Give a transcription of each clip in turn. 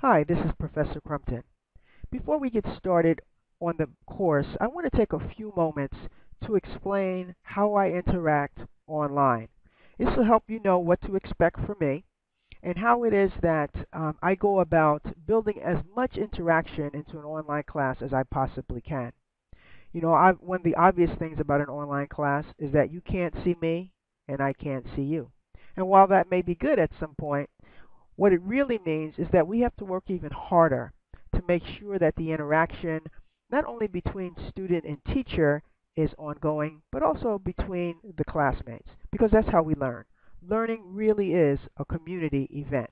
Hi, this is Professor Crumpton. Before we get started on the course, I want to take a few moments to explain how I interact online. This will help you know what to expect from me and how it is that I go about building as much interaction into an online class as I possibly can. One of the obvious things about an online class is that you can't see me and I can't see you. And while that may be good at some point, what it really means is that we have to work even harder to make sure that the interaction, not only between student and teacher, is ongoing, but also between the classmates, because that's how we learn. Learning really is a community event.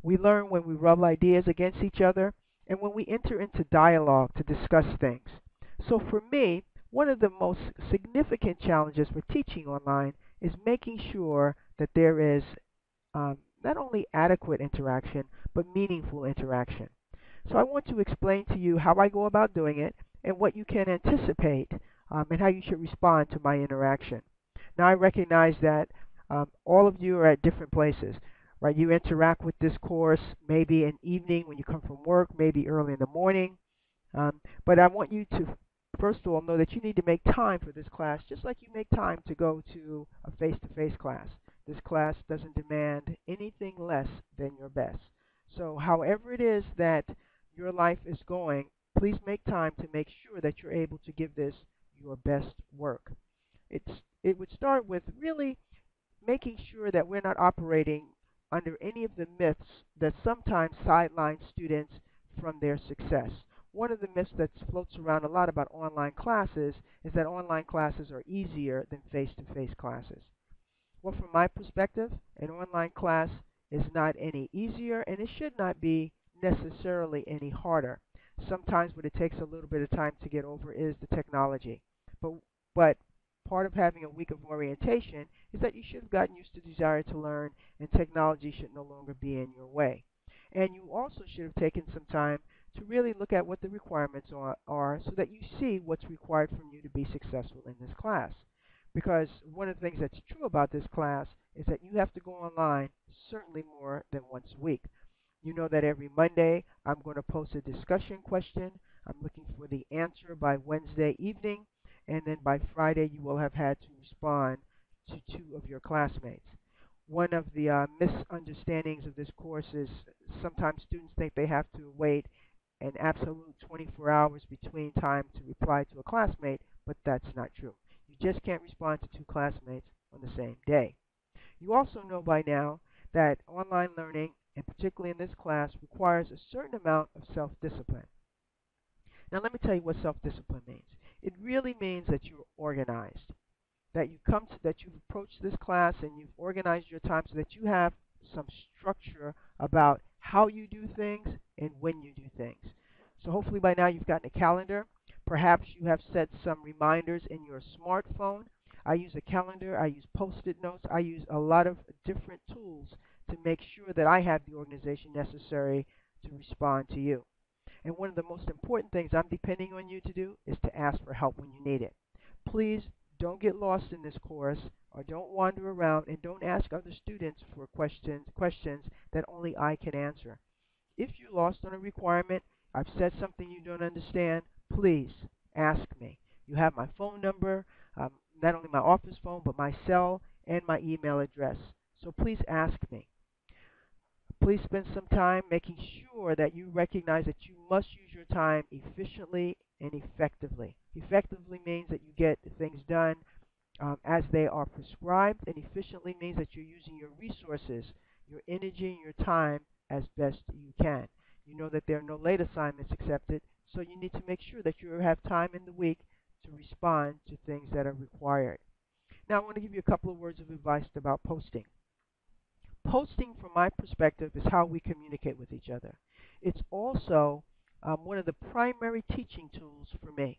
We learn when we rub ideas against each other and when we enter into dialogue to discuss things. So for me, one of the most significant challenges for teaching online is making sure that there is not only adequate interaction, but meaningful interaction. So I want to explain to you how I go about doing it and what you can anticipate and how you should respond to my interaction. Now, I recognize that all of you are at different places, right? You interact with this course maybe in evening when you come from work, maybe early in the morning. But I want you to, first of all, know that you need to make time for this class, just like you make time to go to a face-to-face class. This class doesn't demand anything less than your best. So, however it is that your life is going, please make time to make sure that you're able to give this your best work. It would start with really making sure that we're not operating under any of the myths that sometimes sideline students from their success. One of the myths that floats around a lot about online classes is that online classes are easier than face-to-face classes. Well, from my perspective, an online class is not any easier and it should not be necessarily any harder. Sometimes what it takes a little bit of time to get over is the technology. But, but part of having a week of orientation is that you should have gotten used to the desire to learn and technology should no longer be in your way. And you also should have taken some time to really look at what the requirements are so that you see what's required from you to be successful in this class. Because one of the things that's true about this class is that you have to go online certainly more than once a week. You know that every Monday I'm going to post a discussion question. I'm looking for the answer by Wednesday evening, and then by Friday you will have had to respond to two of your classmates. One of the misunderstandings of this course is sometimes students think they have to wait an absolute 24 hours between time to reply to a classmate, but that's not true. You just can't respond to two classmates on the same day. You also know by now that online learning, and particularly in this class, requires a certain amount of self-discipline. Now let me tell you what self-discipline means. It really means that you're organized, that you've approached this class and you've organized your time so that you have some structure about how you do things and when you do things. So hopefully by now you've gotten a calendar. Perhaps you have set some reminders in your smartphone. I use a calendar, I use post-it notes, I use a lot of different tools to make sure that I have the organization necessary to respond to you. And one of the most important things I'm depending on you to do is to ask for help when you need it. Please don't get lost in this course or don't wander around and don't ask other students for questions that only I can answer. If you're lost on a requirement, I've said something you don't understand, please ask me. You have my phone number, not only my office phone, but my cell and my email address. So please ask me. Please spend some time making sure that you recognize that you must use your time efficiently and effectively. Effectively means that you get things done as they are prescribed, and efficiently means that you're using your resources, your energy, and your time as best you can. You know that there are no late assignments accepted, so you need to make sure that you have time in the week to respond to things that are required. Now, I want to give you a couple of words of advice about posting. Posting, from my perspective, is how we communicate with each other. It's also one of the primary teaching tools for me.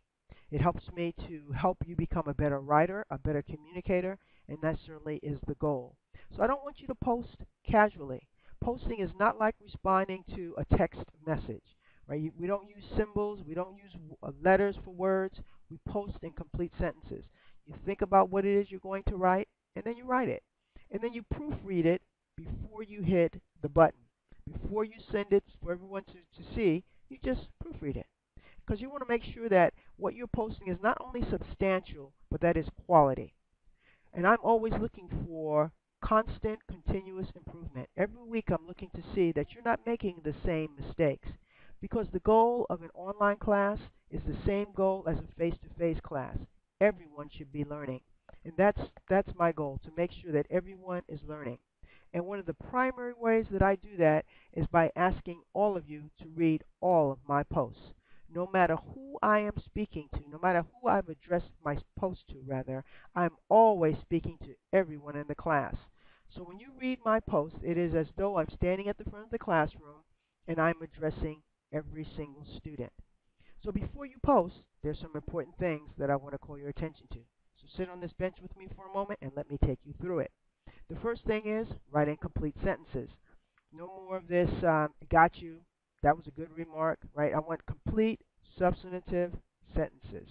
It helps me to help you become a better writer, a better communicator, and that certainly is the goal. So I don't want you to post casually. Posting is not like responding to a text message, right? We don't use symbols, we don't use letters for words. We post in complete sentences. You think about what it is you're going to write, and then you write it. And then you proofread it before you hit the button. Before you send it for everyone to see, you just proofread it. Because you want to make sure that what you're posting is not only substantial, but that is quality. And I'm always looking for constant, continuous improvement. Every week I'm looking to see that you're not making the same mistakes. Because the goal of an online class is the same goal as a face-to-face class. Everyone should be learning. And that's my goal, to make sure that everyone is learning. And one of the primary ways that I do that is by asking all of you to read all of my posts. No matter who I am speaking to, no matter who I've addressed my post to, rather, I'm always speaking to everyone in the class. So when you read my post, it is as though I'm standing at the front of the classroom and I'm addressing every single student. So before you post, there's some important things that I want to call your attention to. So sit on this bench with me for a moment and let me take you through it. The first thing is writing complete sentences. No more of this, got you, that was a good remark, right? I want complete substantive sentences.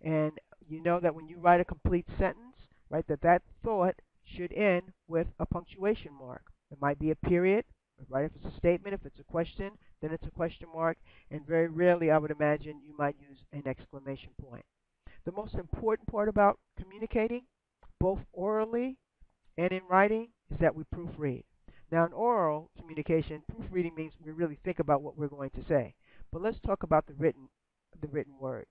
And you know that when you write a complete sentence, right, that thought should end with a punctuation mark. It might be a period, right? If it's a statement, if it's a question, then it's a question mark. And very rarely, I would imagine, you might use an exclamation point. The most important part about communicating, both orally and in writing, is that we proofread. Now, in oral communication, proofreading means we really think about what we're going to say. But let's talk about the written word.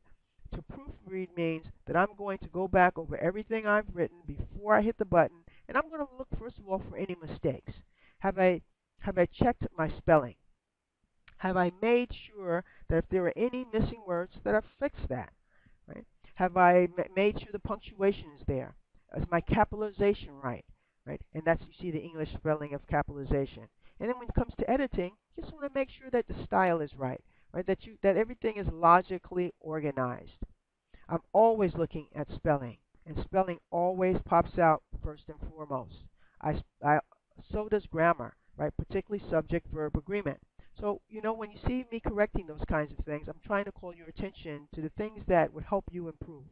To proofread means that I'm going to go back over everything I've written before I hit the button, and I'm going to look first of all for any mistakes. Have I checked my spelling? Have I made sure that if there are any missing words that I've fixed that? Right? Have I made sure the punctuation is there? Is my capitalization right? Right? And that's, you see, the English spelling of capitalization. And then when it comes to editing, you just want to make sure that the style is right, right? That everything is logically organized. I'm always looking at spelling, and spelling always pops out first and foremost. So does grammar, right? Particularly subject verb agreement. So, when you see me correcting those kinds of things, I'm trying to call your attention to the things that would help you improve.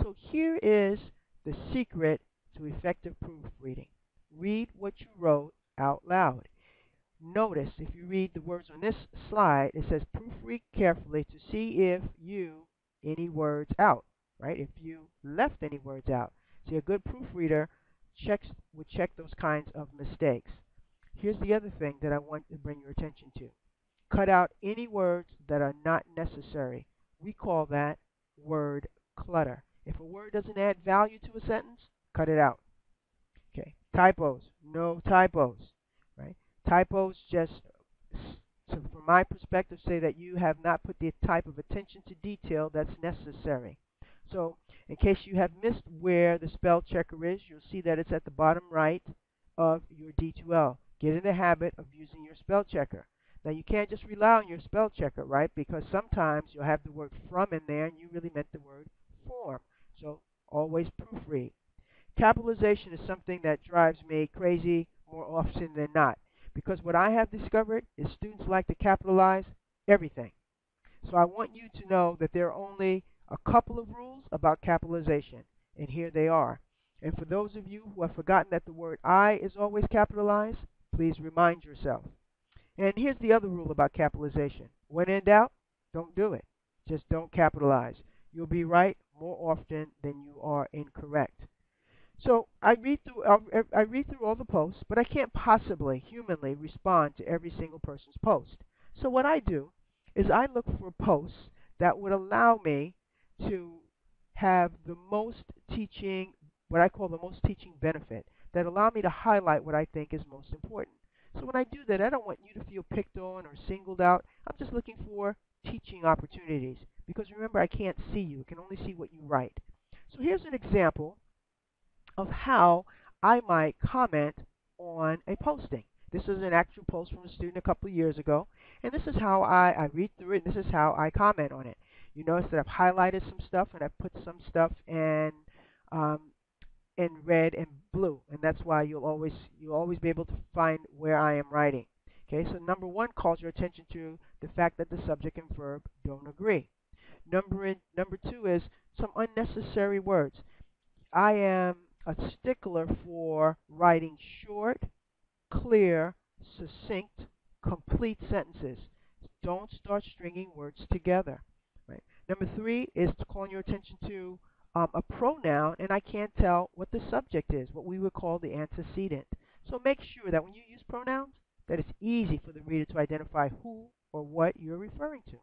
So, here is the secret to effective proofreading. Read what you wrote out loud. Notice if you read the words on this slide, it says proofread carefully to see if you any words out, right? If you left any words out. See, a good proofreader would check those kinds of mistakes. Here's the other thing that I want to bring your attention to. Cut out any words that are not necessary. We call that word clutter. If a word doesn't add value to a sentence, cut it out. Okay. Typos, no typos, right? Typos just, so from my perspective, say that you have not put the type of attention to detail that's necessary. So, in case you have missed where the spell checker is, you'll see that it's at the bottom right of your D2L. Get in the habit of using your spell checker. Now, you can't just rely on your spell checker, right? Because sometimes you'll have the word from in there and you really meant the word form. So, always proofread. Capitalization is something that drives me crazy more often than not, because what I have discovered is students like to capitalize everything. So I want you to know that there are only a couple of rules about capitalization, and here they are. And for those of you who have forgotten that the word I is always capitalized, please remind yourself. And here's the other rule about capitalization. When in doubt, don't do it. Just don't capitalize. You'll be right more often than you are incorrect. So I read through all the posts, but I can't possibly humanly respond to every single person's post. So what I do is I look for posts that would allow me to have the most teaching, what I call the most teaching benefit, that allow me to highlight what I think is most important. So when I do that, I don't want you to feel picked on or singled out. I'm just looking for teaching opportunities, because remember, I can't see you. I can only see what you write. So here's an example of how I might comment on a posting. This is an actual post from a student a couple of years ago, and this is how I read through it, and this is how I comment on it. You notice that I've highlighted some stuff, and I've put some stuff um, in red and blue, and that's why you'll always be able to find where I am writing. Okay, so number one calls your attention to the fact that the subject and verb don't agree. Number two is some unnecessary words. I am a stickler for writing short, clear, succinct complete sentences. Don't start stringing words together. Right. Number three is calling your attention to a pronoun, and I can't tell what the subject is, what we would call the antecedent. So make sure that when you use pronouns, that it's easy for the reader to identify who or what you're referring to.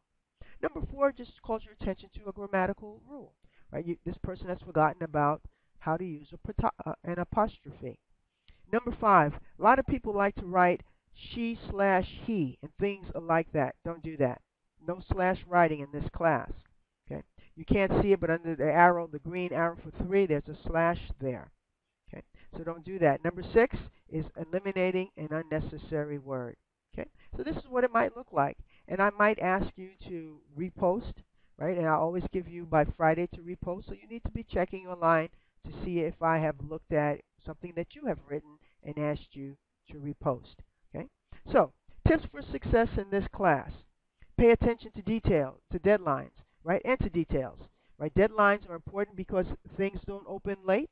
Number four just calls your attention to a grammatical rule. Right? This person has forgotten about how to use an apostrophe. Number five, a lot of people like to write she/he and things like that. Don't do that. No slash writing in this class. Okay. You can't see it, but under the arrow, the green arrow for 3, there's a slash there. Okay. So don't do that. Number 6 is eliminating an unnecessary word. Okay. So this is what it might look like. And I might ask you to repost, right? And I always give you by Friday to repost. So you need to be checking online to see if I have looked at something that you have written and asked you to repost. Okay. So tips for success in this class. Pay attention to detail, to deadlines, right? And to details. Right? Deadlines are important because things don't open late,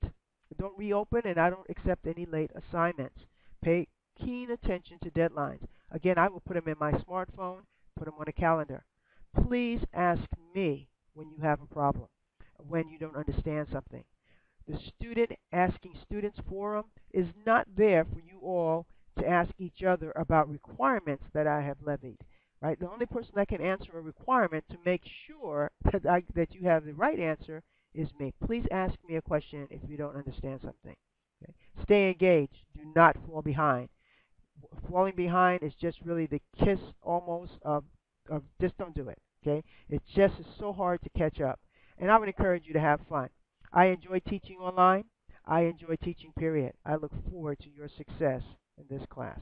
don't reopen, and I don't accept any late assignments. Pay keen attention to deadlines. Again, I will put them in my smartphone, put them on a calendar. Please ask me when you have a problem, when you don't understand something. The Student Asking Students Forum is not there for you all to ask each other about requirements that I have levied. Right? The only person that can answer a requirement to make sure that you have the right answer is me. Please ask me a question if you don't understand something. Okay? Stay engaged. Do not fall behind. Falling behind is just really the kiss almost of just don't do it. Okay? It just is so hard to catch up. And I would encourage you to have fun. I enjoy teaching online. I enjoy teaching, period. I look forward to your success in this class.